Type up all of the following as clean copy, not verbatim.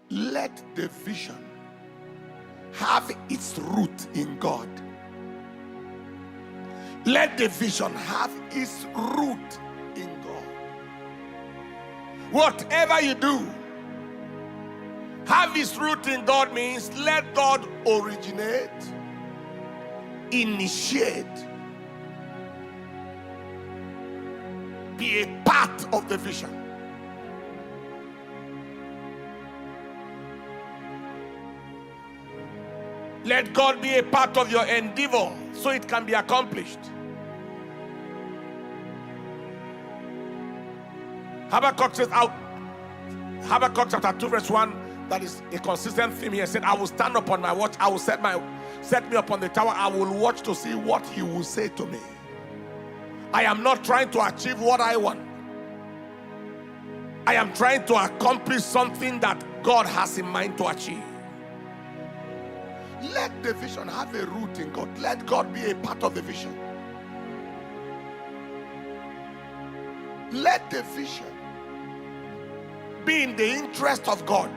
Let the vision have its root in God. Let the vision have its root in God. Whatever you do, have its root in God means let God originate, initiate, be a part of the vision. Let God be a part of your endeavor so it can be accomplished. Habakkuk says, Habakkuk chapter 2 verse 1, that is a consistent theme here, said, I will stand upon my watch, I will set me upon the tower, I will watch to see what he will say to me. I am not trying to achieve what I want. I am trying to accomplish something that God has in mind to achieve. Let the vision have a root in God. Let God be a part of the vision. Let the vision be in the interest of God.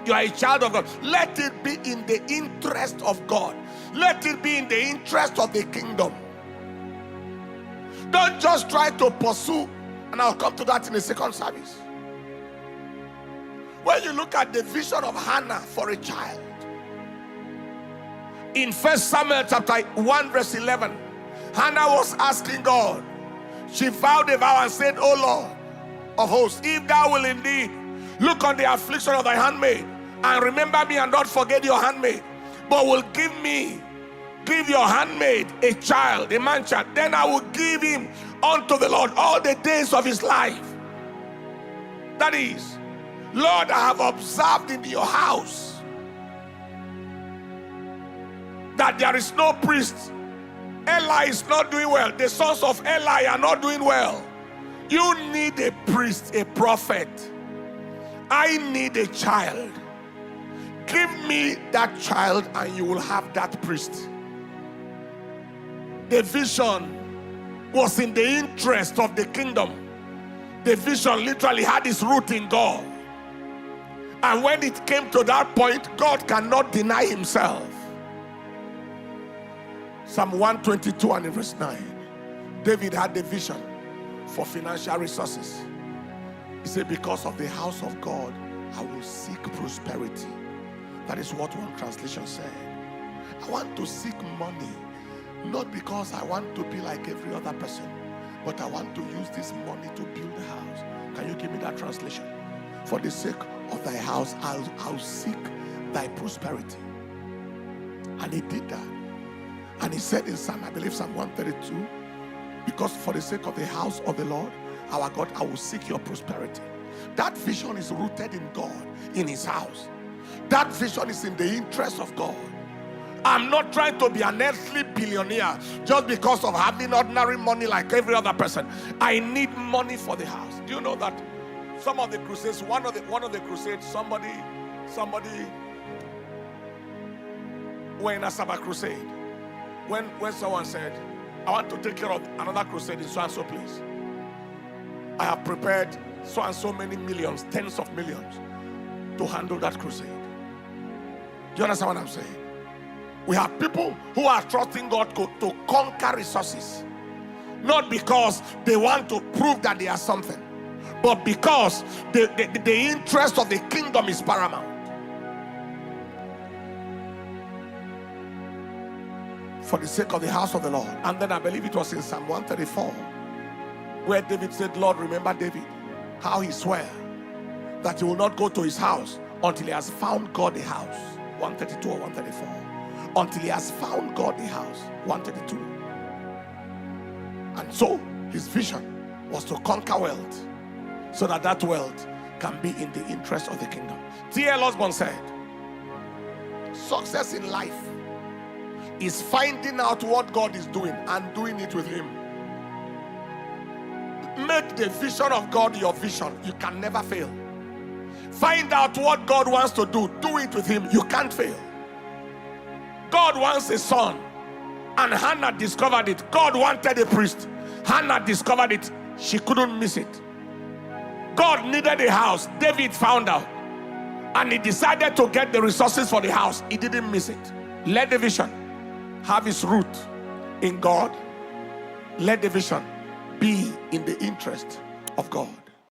You are a child of God. Let it be in the interest of God. Let it be in the interest of the kingdom. Don't just try to pursue, and I'll come to that in the second service. When you look at the vision of Hannah for a child, in 1 Samuel chapter 1 verse 11, Hannah was asking God. She vowed a vow and said, O Lord of hosts, if thou will indeed look on the affliction of thy handmaid, and remember me and not forget your handmaid, but will give your handmaid a child, a man child, then I will give him unto the Lord all the days of his life. That is, Lord, I have observed in your house that there is no priest. Eli is not doing well. The sons of Eli are not doing well. You need a priest, a prophet. I need a child. Give me that child and you will have that priest. The vision was in the interest of the kingdom. The vision literally had its root in God. And when it came to that point, God cannot deny himself. Psalm 122 and in verse 9, David had the vision for financial resources. He said, because of the house of God, I will seek prosperity. That is what one translation said. I want to seek money, not because I want to be like every other person, but I want to use this money to build a house. Can you give me that translation? For the sake of thy house, I'll seek thy prosperity. And he did that. And he said in Psalm, I believe Psalm 132, because for the sake of the house of the Lord, our God, I will seek your prosperity. That vision is rooted in God, in his house. That vision is in the interest of God. I'm not trying to be an earthly billionaire just because of having ordinary money like every other person. I need money for the house. Do you know that some of the crusades, one of the crusades, somebody were in a Sabbath crusade. When someone said, I want to take care of another crusade in so and so place, I have prepared so and so many millions, tens of millions to handle that crusade. Do you understand what I'm saying? We have people who are trusting God to conquer resources, not because they want to prove that they are something, but because the interest of the kingdom is paramount. For the sake of the house of the Lord. And then I believe it was in Psalm 134 where David said, Lord, remember David, how he swore that he will not go to his house until he has found God a house. 132 or 134. Until he has found God a house. 132. And so his vision was to conquer wealth, so that that wealth can be in the interest of the kingdom. T.L. Osborne said, success in life is finding out what God is doing and doing it with him. Make the vision of God your vision. You can never fail. Find out what God wants to do. Do it with him. You can't fail. God wants a son, and Hannah discovered it. God wanted a priest. Hannah discovered it. She couldn't miss it. God needed a house. David found out. and he decided to get the resources for the house, he didn't miss it. Let the vision have its root in God. Let the vision be in the interest of God.